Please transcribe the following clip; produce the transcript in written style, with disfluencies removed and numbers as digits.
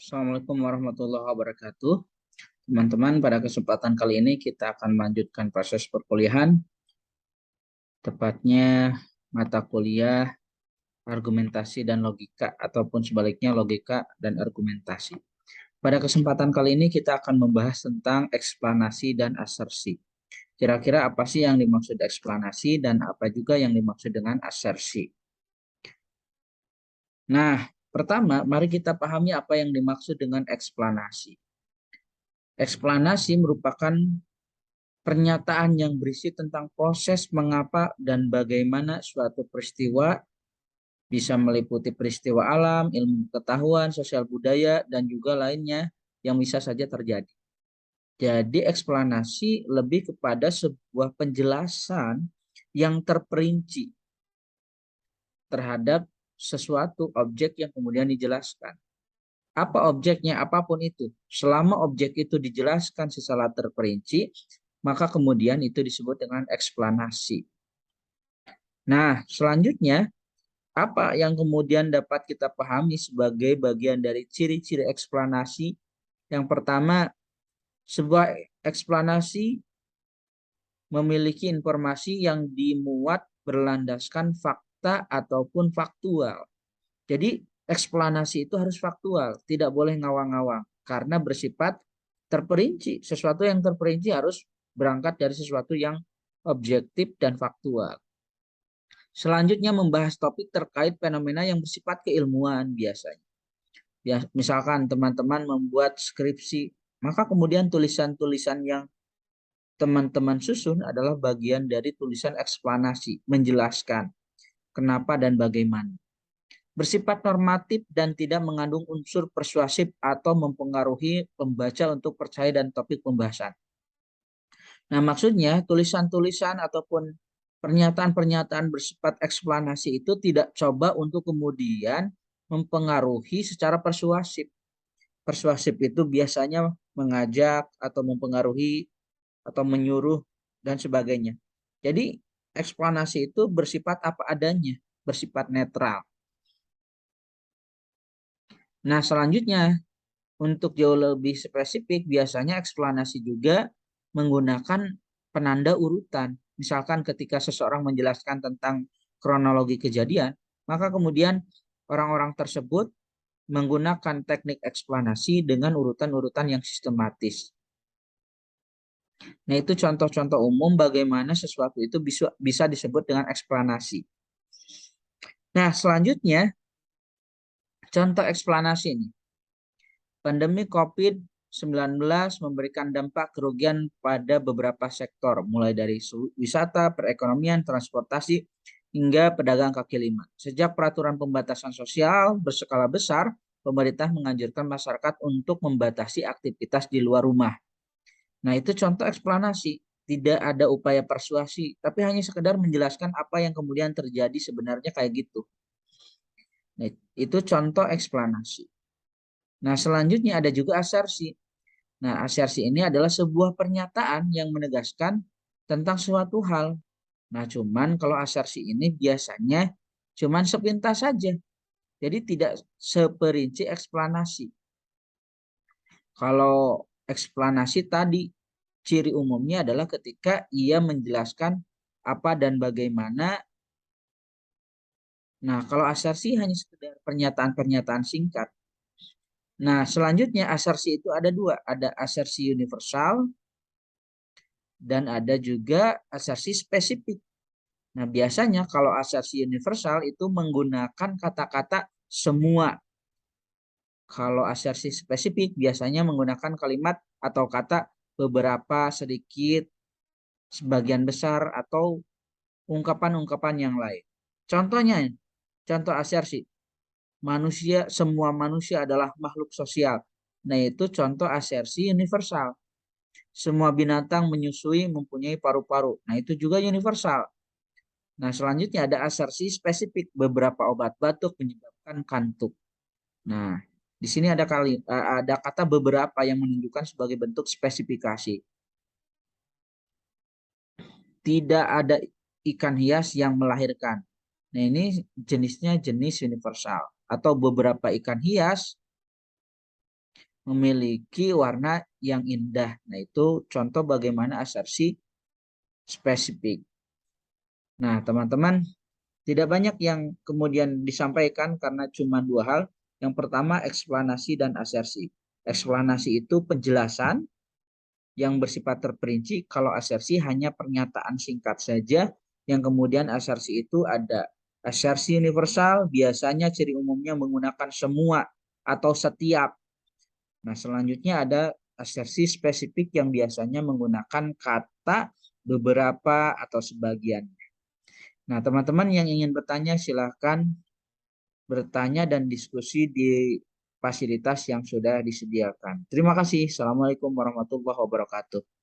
Assalamualaikum warahmatullahi wabarakatuh. Teman-teman, pada kesempatan kali ini kita akan melanjutkan proses perkuliahan, tepatnya mata kuliah argumentasi dan logika, ataupun sebaliknya logika dan argumentasi. Pada kesempatan kali ini kita akan membahas tentang eksplanasi dan asersi. Kira-kira apa sih yang dimaksud eksplanasi dan apa juga yang dimaksud dengan asersi? Nah, pertama, mari kita pahami apa yang dimaksud dengan eksplanasi. Eksplanasi merupakan pernyataan yang berisi tentang proses mengapa dan bagaimana suatu peristiwa, bisa meliputi peristiwa alam, ilmu pengetahuan, sosial budaya, dan juga lainnya yang bisa saja terjadi. Jadi eksplanasi lebih kepada sebuah penjelasan yang terperinci terhadap sesuatu objek yang kemudian dijelaskan. Apa objeknya, apapun itu, selama objek itu dijelaskan secara terperinci, maka kemudian itu disebut dengan eksplanasi. Nah, selanjutnya, apa yang kemudian dapat kita pahami sebagai bagian dari ciri-ciri eksplanasi? Yang pertama, sebuah eksplanasi memiliki informasi yang dimuat berlandaskan fakta ataupun faktual. Jadi, eksplanasi itu harus faktual, tidak boleh ngawang-ngawang, karena bersifat terperinci. Sesuatu yang terperinci harus berangkat dari sesuatu yang objektif dan faktual. Selanjutnya membahas topik terkait fenomena yang bersifat keilmuan biasanya. Ya, misalkan teman-teman membuat skripsi, maka kemudian tulisan-tulisan yang teman-teman susun adalah bagian dari tulisan eksplanasi, menjelaskan kenapa dan bagaimana. Bersifat normatif dan tidak mengandung unsur persuasif atau mempengaruhi pembaca untuk percaya dan topik pembahasan. Nah, maksudnya tulisan-tulisan ataupun pernyataan-pernyataan bersifat eksplanasi itu tidak coba untuk kemudian mempengaruhi secara persuasif. Persuasif itu biasanya mengajak atau mempengaruhi atau menyuruh dan sebagainya. Jadi eksplanasi itu bersifat apa adanya, bersifat netral. Nah, selanjutnya untuk jauh lebih spesifik biasanya eksplanasi juga menggunakan penanda urutan. Misalkan ketika seseorang menjelaskan tentang kronologi kejadian, maka kemudian orang-orang tersebut menggunakan teknik eksplanasi dengan urutan-urutan yang sistematis. Nah, itu contoh-contoh umum bagaimana sesuatu itu bisa disebut dengan eksplanasi. Nah, selanjutnya contoh eksplanasi ini. Pandemi COVID-19 memberikan dampak kerugian pada beberapa sektor, mulai dari wisata, perekonomian, transportasi, hingga pedagang kaki lima. Sejak peraturan pembatasan sosial berskala besar, pemerintah menganjurkan masyarakat untuk membatasi aktivitas di luar rumah. Nah, itu contoh eksplanasi. Tidak ada upaya persuasi, tapi hanya sekedar menjelaskan apa yang kemudian terjadi sebenarnya kayak gitu. Nah, itu contoh eksplanasi. Nah, selanjutnya ada juga asersi. Nah, asersi ini adalah sebuah pernyataan yang menegaskan tentang suatu hal. Nah, cuman kalau asersi ini biasanya cuman sepintas saja. Jadi tidak seperinci eksplanasi. Kalau eksplanasi tadi, ciri umumnya adalah ketika ia menjelaskan apa dan bagaimana. Nah, kalau asersi hanya sekedar pernyataan-pernyataan singkat. Nah, selanjutnya asersi itu ada dua. Ada asersi universal dan ada juga asersi spesifik. Nah, biasanya kalau asersi universal itu menggunakan kata-kata semua. Kalau asersi spesifik biasanya menggunakan kalimat atau kata beberapa, sedikit, sebagian besar, atau ungkapan-ungkapan yang lain. Contohnya, contoh asersi, semua manusia adalah makhluk sosial. Nah, itu contoh asersi universal. Semua binatang menyusui, mempunyai paru-paru. Nah, itu juga universal. Nah, selanjutnya ada asersi spesifik. Beberapa obat batuk menyebabkan kantuk. Nah, di sini ada kata beberapa yang menunjukkan sebagai bentuk spesifikasi. Tidak ada ikan hias yang melahirkan. Nah, ini jenisnya jenis universal atau beberapa ikan hias memiliki warna yang indah. Nah, itu contoh bagaimana asersi spesifik. Nah, teman-teman, tidak banyak yang kemudian disampaikan karena cuma dua hal. Yang pertama, eksplanasi dan asersi. Eksplanasi itu penjelasan yang bersifat terperinci, kalau asersi hanya pernyataan singkat saja, yang kemudian asersi itu ada asersi universal, biasanya ciri umumnya menggunakan semua atau setiap. Nah, selanjutnya ada asersi spesifik yang biasanya menggunakan kata, beberapa, atau sebagian. Nah, teman-teman yang ingin bertanya silahkan bertanya dan diskusi di fasilitas yang sudah disediakan. Terima kasih. Assalamualaikum warahmatullahi wabarakatuh.